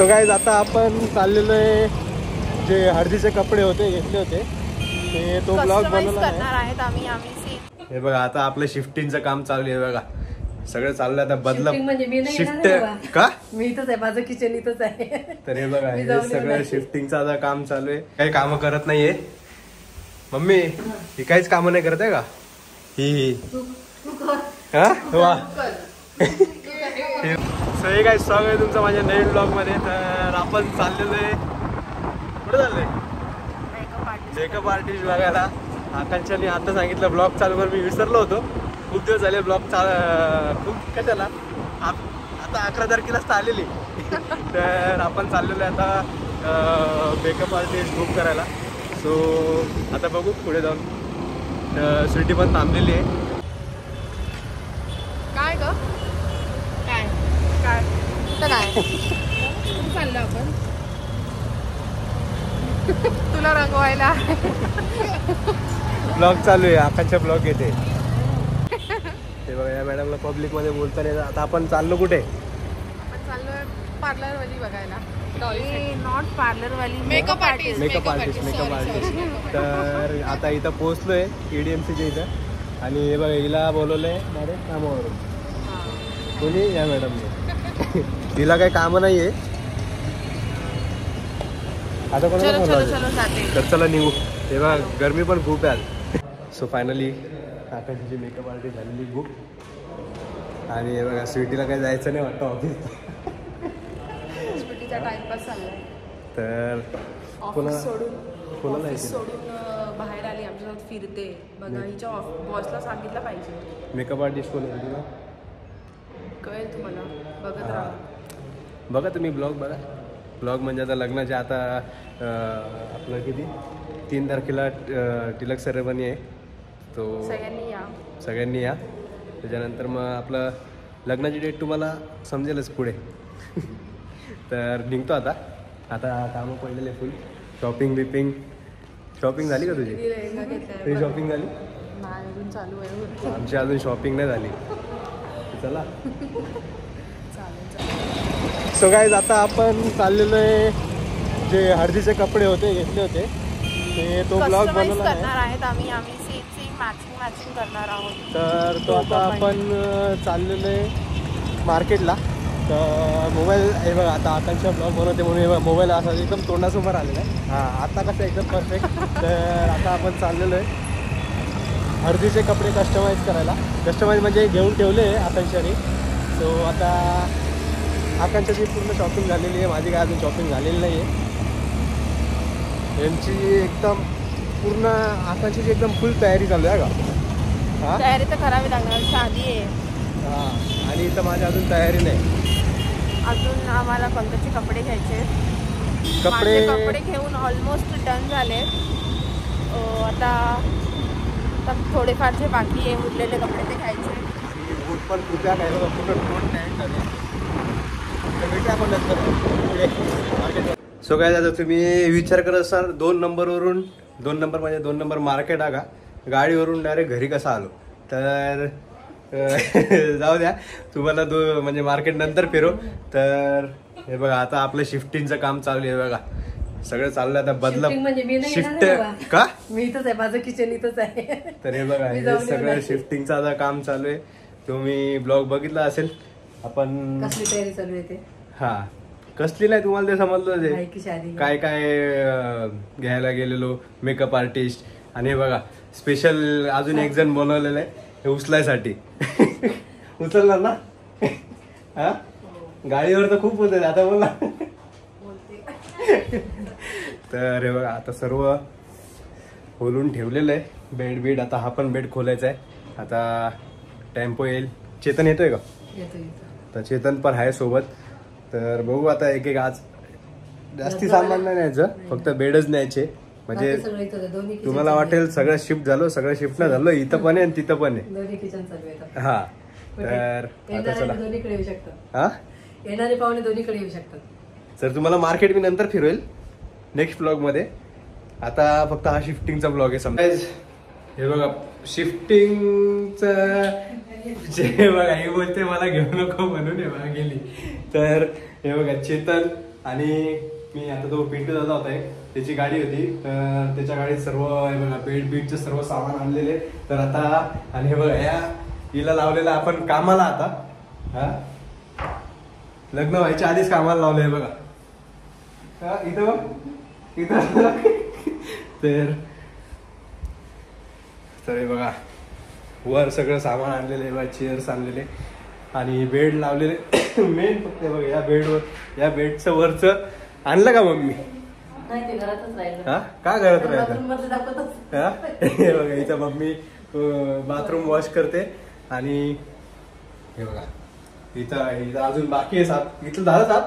So guys आता आपण चाललेलो आहे, जे हळदीचे कपडे होते घेतले होते ते तो ब्लॉग बनवला आहे. हे बघा आता आपलं शिफ्टिंगचं काम चालू आहे. बघा सगळं चाललंय आता बदला शिफ्ट का मी इथंच आहे, माझं किचन इथंच आहे. तर हे बघा हे सगळं शिफ्टिंगचं आता काम चालू आहे. काही कामं करत नाहीये मम्मी, ही काहीच कामं नाही करत आहे का ही वा. सो हे काय स्वागत आहे तुमचं माझ्या नवीन ब्लॉग मध्ये. तर आपण चाललेलो आहे, कुठे चाललोय? मेकअप आर्टिस्ट बघायला. आकांक्षाने आता सांगितलं ब्लॉग चालू कर, मी विसरलो होतो. खूप दिवस झाले ब्लॉग खूप कशाला आता 11 तारखेलाच आलेली. तर आपण चाललेलो आहे आता मेकअप आर्टिस्ट बुक करायला. सो आता बघू पुढे जाऊन. स्वीटी पण थांबलेली आहे. काय ग काय काय काय चाललं आपण तुला रंगवायला. ब्लॉग चालू आहे, आकांक्षा ब्लॉग येते. ते बघा या मॅडमला पब्लिक मध्ये बोलता नाही. आता आपण चाललो कुठे? आपण चाललोय पार्लर वाली बघायला. नॉट पार्लर वाली, मेकअप आर्टिस्ट. Makeup artist. तर आता इथं पोहोचलोय EDMCच्या इथं. आणि हे बघा हिला बोलवलंय डायरेक्ट कामावरून. कोणी? या मॅडमने. तिला काही कामं नाहीये आता कोणाला बोलवायचं. तर चला निघू. हे बघा गरमी पण खूप आहे. सो फायनली आकांक्षाची मेकअप आर्टिस्ट झालेली बुक. आणि हे बघा स्वीटीला काही जायचं नाही वाटतं ऑफिस. स्वीटीचा टाइमपास चाललाय. तर ऑफिस सोडून बाहेर आली, आमच्यासोबत फिरते. बघा हिच्या बॉसला सांगितलं पाहिजे. मेकअप आर्टिस्ट कोण आहे तुला? कळेल तुम्हाला, बघत राहा. बघा तुम्ही ब्लॉग बघा. ब्लॉग म्हणजे आता लग्नाच्या आता आपलं किती 3 तारखेला टिलक सेरेमनी आहे. तो सगळ्यांनी या. त्याच्यानंतर मग आपलं लग्नाची डेट तुम्हाला समजेलच पुढे. तर निघतो आता. कामं पडलेले फुल. शॉपिंग झाली का तुझी? तुझी शॉपिंग झाली? अजून चालू आहे. आमची अजून शॉपिंग नाही झाली. चला सो गाईज आता आपण चाललेलो आहे, जे हळदीचे कपडे होते घेतले होते ते तो ब्लॉग बनवला आहे. तर तो आता आपण चाललेलो आहे मार्केटला. तर मोबाईल हे बघा आता आकांक्षा ब्लॉग बनवते म्हणून हे बघा मोबाईल असा एकदम तोंडासमोर आलेला आहे. हां आता कसं एकदम परफेक्ट. तर आता आपण चाललेलो आहे हळदीचे कपडे कस्टमाइज करायला. कस्टमाइज म्हणजे घेऊन ठेवले आहे आकांक्षाने. सो आता आकांक्षाची पूर्ण शॉपिंग झालेली आहे, माझी काय अजून शॉपिंग झालेली नाही आहे. यांची एकदम पूर्ण आकांक्षाची एकदम फुल तयारी चालू आहे का? हां तयारी तर करावी लागणार, साधी आहे. हां आणि इथं माझी अजून तयारी नाही. अजून आम्हाला कोणत्याचे कपडे घ्यायचे. कपडे घेऊन ऑलमोस्ट डन झाले. आता थोडेफार जे बाकी आहे उरलेले कपडे ते घ्यायचे. बूट पण कुठल्या घ्यायला सो काय आता तुम्ही विचार करत असाल 2 नंबर मार्केट आहे का, गाडीवरून डायरेक्ट घरी कसा आलो. तर जाऊ द्या तुम्हाला म्हणजे मार्केट नंतर फिरो. तर हे बघा आता आपलं शिफ्टिंगचं काम चालू आहे. बघा सगळं चाललंय आता बदला शिफ्ट का मी इथंच आहे, माझं किचन इथंच आहे. तर हे बघा हे सगळं शिफ्टिंगचं आता काम चालू आहे. तुम्ही ब्लॉग बघितला असेल. आपण कसली तयारी चालू आहे ते? हा कसली नाही तुम्हाला ते समजलं ते काय घ्यायला गेलेलो मेकअप आर्टिस्ट. आणि हे बघा स्पेशल अजून एक जण बनवलेलं आहे हे उचलायसाठी. उचलणार ना? हा गाडीवर तर खूप होते आता बोला. तर हे बघा आता सर्व खोलून ठेवलेलं आहे. बेड आता हा पण बेड खोलायचा आहे. आता टेम्पो येईल. चेतन येतोय का? तर चेतन पण आहे सोबत. तर बघू आता एक आज जास्ती सामान नाही न्यायचं, फक्त बेडच न्यायचे. म्हणजे तुम्हाला वाटेल सगळं शिफ्ट झालं, सगळं शिफ्ट नाही झालं. इथं पण आहे आणि तिथं पण आहे. हा तर आता चला. हा येणारे पाहुणे दोन्हीकडे येऊ शकतात. तर तुम्हाला मार्केट मी नंतर फिरवेल नेक्स्ट ब्लॉग मध्ये. आता फक्त हा शिफ्टिंगचा ब्लॉग आहे समजा. हे बघा शिफ्टिंगच जे बघा हे बोलते मला घेऊ नको म्हणून हे बघा गेली. तर हे बघा चेतन आणि मी आता तो पिंटू दादा होता त्याची गाडी होती, तर त्याच्या गाडीत सर्व बघा बेड बीडचं सर्व सामान आणलेले. तर आता आणि हे बघा या हिला लावलेला आपण कामाला आता. हा लग्न व्हायच्या आधीच कामाला लावलंय बघा. हा इथं बघ इथं तर हे बघा वर सगळं सामान आणलेलं आहे, चेअर्स आणलेले आणि बेड लावलेले. मेन फक्त बघा या बेडवर, या बेडचं वरचं आणलं का मम्मी? हा का घरात राहायचं? हा हे बघा इथं मम्मी बाथरूम वॉश करते आणि हे बघा इथं अजून बाकी आहे साफ. इथलं झालं साफ?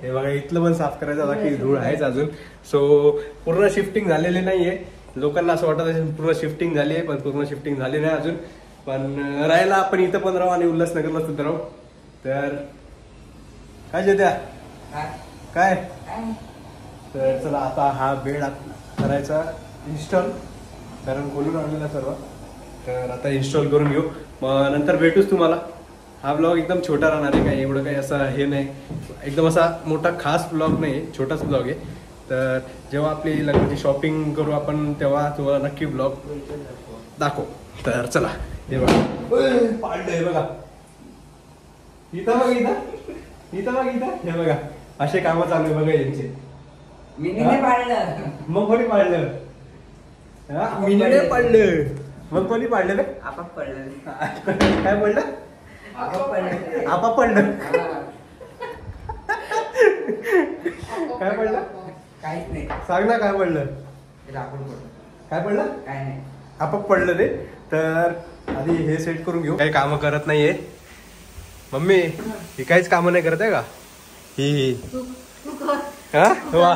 हे बघा इथलं पण साफ करायचं बाकी, धूळ आहेच अजून. सो पूर्ण शिफ्टिंग झालेली नाहीये. लोकांना असं वाटत असेल पूर्ण शिफ्टिंग झाली आहे, पण पूर्ण शिफ्टिंग झाली नाही अजून. पण राहायला आपण इथं पण राहू आणि उल्हासनगरला सुद्धा राहू. तर काय जेत्या काय तर चला आता हा बेड करायचा इन्स्टॉल, कारण बोलून आणलेला सर्व. तर आता इन्स्टॉल करून घेऊ, मग नंतर भेटूच तुम्हाला. हा ब्लॉग एकदम छोटा राहणार आहे, काही एवढं काही असं हे नाही, एकदम असा मोठा खास ब्लॉग नाही, छोटाच ब्लॉग आहे. तर जेव्हा आपली लग्नाची शॉपिंग करू आपण तेव्हा तुम्हाला नक्की ब्लॉग दाखव. तर चला हे बघा पाडलंय बघा इथं बघ इथं बघ इथं हे बघा असे कामं चालू आहे बघा यांचे. मग कोणी पाडलं? मिनीने पाडलं. मग कोणी पाडलं? आपाप पडलं. काय पडलं? आपा पडलं. काय पडलं? काहीच नाही. सांग ना काय पडलं? काय पडलं? काय नाही, आपाप पडलं ते. तर आधी हे सेट करून घेऊ. काही कामं करत नाहीये मम्मी, ही काहीच कामं नाही करत आहे का ही? हा वा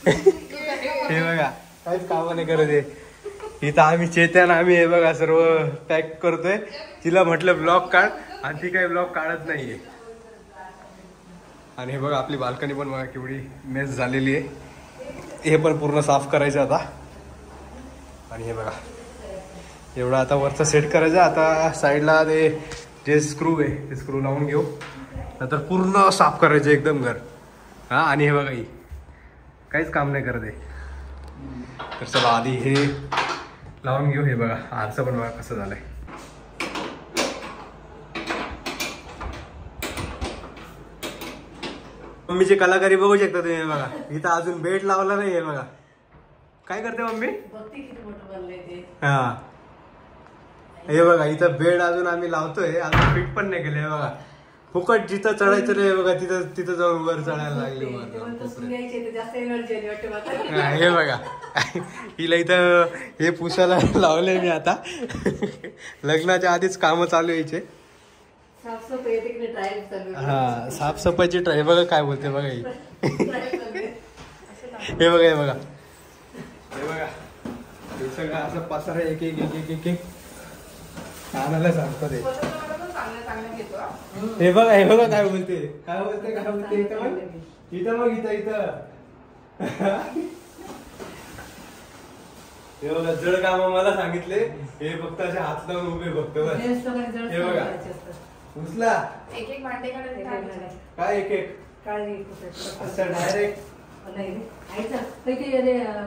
हे बघा काहीच कामं नाही करत आहे. इथं आम्ही चेतन आम्ही हे बघा सर्व पॅक करतोय. तिला म्हटलं ब्लॉग काढ आणि ती काही ब्लॉग काढत नाहीये. आणि हे बघा आपली बाल्कनी पण बघा केवढी मेस झालेली आहे. हे पण पूर्ण साफ करायचं आता. आणि हे बघा एवढं आता वरचं सेट करायचं. आता साईडला ते जे स्क्रू आहे ते स्क्रू लावून घेऊ, नंतर पूर्ण साफ करायचं एकदम घर. हा आणि हे बघा ही काहीच काम नाही करत आहे. तर चला आधी हे लावून घेऊ. हे बघा आरचं पण बघा कसं झालंय. मम्मीची कलाकारी बघू शकता तुम्ही. बघा इथं अजून बेड लावला नाही. हे बघा काय करते मम्मी. हा हे बघा इथं बेड अजून आम्ही लावतोय, अजून फिट पण नाही केलं. हे बघा फुकट जिथं चढायचं रे बघा तिथं जाऊन वर चढायला लागले. हे बघा हिला इथं हे पुसायला लावलंय मी आता. लग्नाच्या आधीच कामं चालू यायचे. हा साफसफाईची ट्राय बघा काय बोलते बघा ही. हे बघा हे बघा हे बघा हे सगळं असं पसार एक एक एक एक एक आणायला सांगतो ते. हे बघा काय बोलते काय बोलते काय बोलते. इथं बघ इथं बघ इथं इथं हे बघा जड काम मला सांगितले. हे फक्त असे हात लावून उभे फक्त बस. हे बघा उचला एक एक भांडे काय एक एक असं डायरेक्ट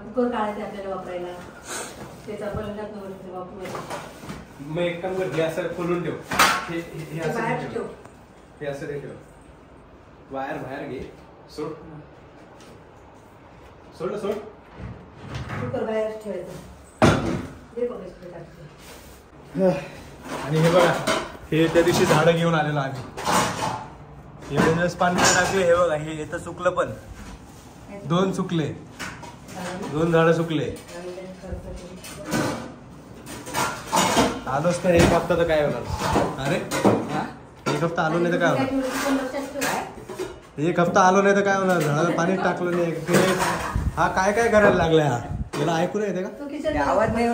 कुकर काढायचे आपल्याला वापरायला. त्याचा मग एक काम कर, हे असं खोलून ठेव. हे असं ठेव. वायर बाहेर घे. सोड कुकर बाहेर ठेवायचं. आणि हे बघा हे त्या दिवशी झाडं घेऊन आलेलो आम्ही. एवढे दिवस पाणी टाकले. हे बघा हे इथं सुकलं पण 2 सुकले, 2 झाडं सुकले. आलोच तर 1 हप्ता तर काय होणार. अरे 1 हप्ता आलो नाही तर काय होणार. 1 हप्ता आलो नाही तर काय होणार. झाडाला पाणी टाकलं नाही. हा काय काय करायला लागलाय. हा याला ऐकू नाही येते का? आवाज नाही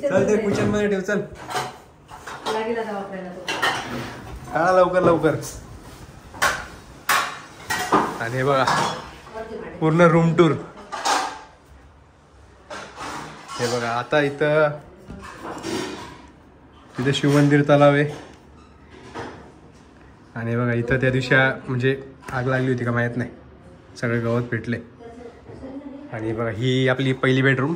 चल ते किचन मध्ये ठेव. चल काढा लवकर लवकर. आणि हे बघा पूर्ण रूम टूर. हे बघा आता इथं तिथे शिवमंदिर तलाव आहे. आणि बघा इथं त्या दिवशी म्हणजे आग लागली होती का माहीत नाही, सगळे गवत पेटले. आणि बघा ही आपली पहिली बेडरूम.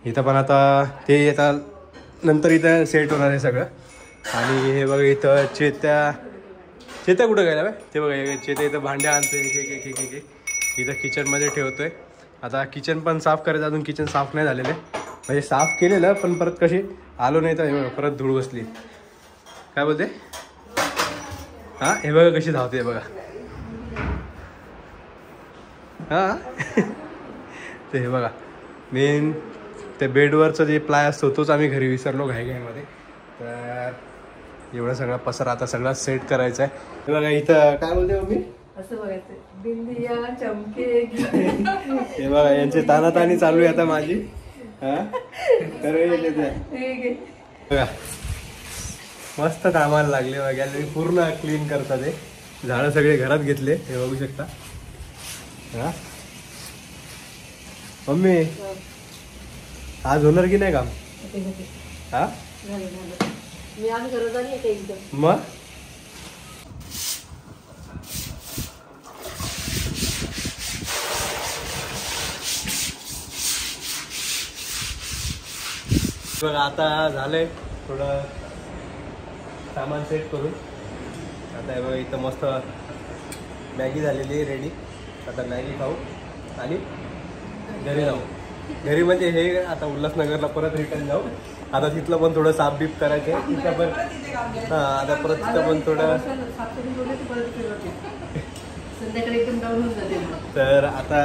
इथं पण आता ते आता नंतर इथं सेट होणार आहे सगळं. आणि हे बघा इथं चेत्या कुठं गेला बा ते बघा, चेत्या इथं भांड्या आणतोय एक इथं किचनमध्ये ठेवतोय. आता किचन पण साफ करायचं, अजून किचन साफ नाही झालेलं आहे, म्हणजे साफ केलेलं पण परत कशी आलो नाही तर हे बघा परत धूळ बसली. काय बोलते हां, हे बघा कशी धावते बघा. हां ते हे बघा मेन ते बेडवरचं जे प्लाय असतो तोच आम्ही घरी विसरलो घाईघाईमध्ये. तर एवढा सगळा पसारा आता सगळा सेट करायचा आहे. हे बघा इथं काय बोलते मम्मी, असं बघायचं बिंदिया चमके. हे बघा यांची तानातानी चालू आहे आता माझी. हा बघा मस्त कामाला लागले बघा, पूर्ण क्लीन करतात. हे झाडं सगळे घरात घेतले, हे बघू शकता. हा मम्मी आज होणार की नाही काम? हा मी आज गरज नाही येते एकदम. मग बघा आता झालंय थोडं सामान सेट करून. आता हे बघा इथं मस्त मॅगी झालेली आहे रेडी. आता मॅगी खाऊ आणि घरी जाऊ. घरी म्हणजे हे आता उल्हासनगरला परत रिटर्न जाऊ. आता तिथलं पण थोडं साफबीफ करायचं आहे तिथं पण. हां आता परत तिथं पण थोडं संध्याकाळी एकदम डाऊन होऊन जाते. तर आता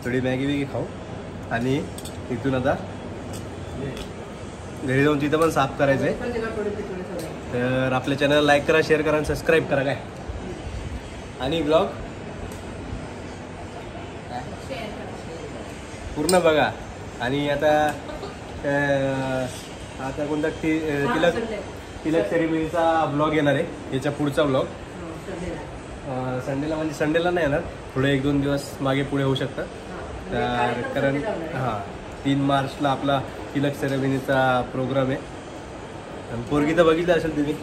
थोडी मॅगी बिगी खाऊ आणि तिथून आता घरी जाऊन तिथं पण साफ करायचं आहे. तर आपल्या चॅनलला लाईक करा, शेअर करा आणि सबस्क्राईब करा काय. आणि ब्लॉग पूर्ण बघा. आणि आता कोणता तिलक सेरेमनीचा ब्लॉग येणार आहे, याच्या पुढचा ब्लॉग संडेला, म्हणजे संडेला नाही येणार, थोडे 1-2 दिवस मागे पुढे होऊ शकतं. तर कारण हां 3 मार्चला आपला तिलक सेरेमनीचा प्रोग्राम आहे. आणि पोरगी तर बघितलं असेल तुम्ही.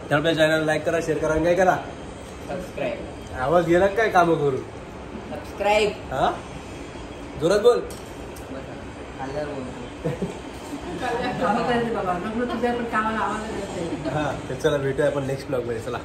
तर आपल्या चॅनल लाईक करा, शेअर करा आणि काय करा सबस्क्राईब. आवाज गेला काय कामं करून सबस्क्राईब. हा जोरात बोल. बाबा, कामाला आवाज. हा तर चला भेटूया आपण नेक्स्ट ब्लॉग मध्ये. चला.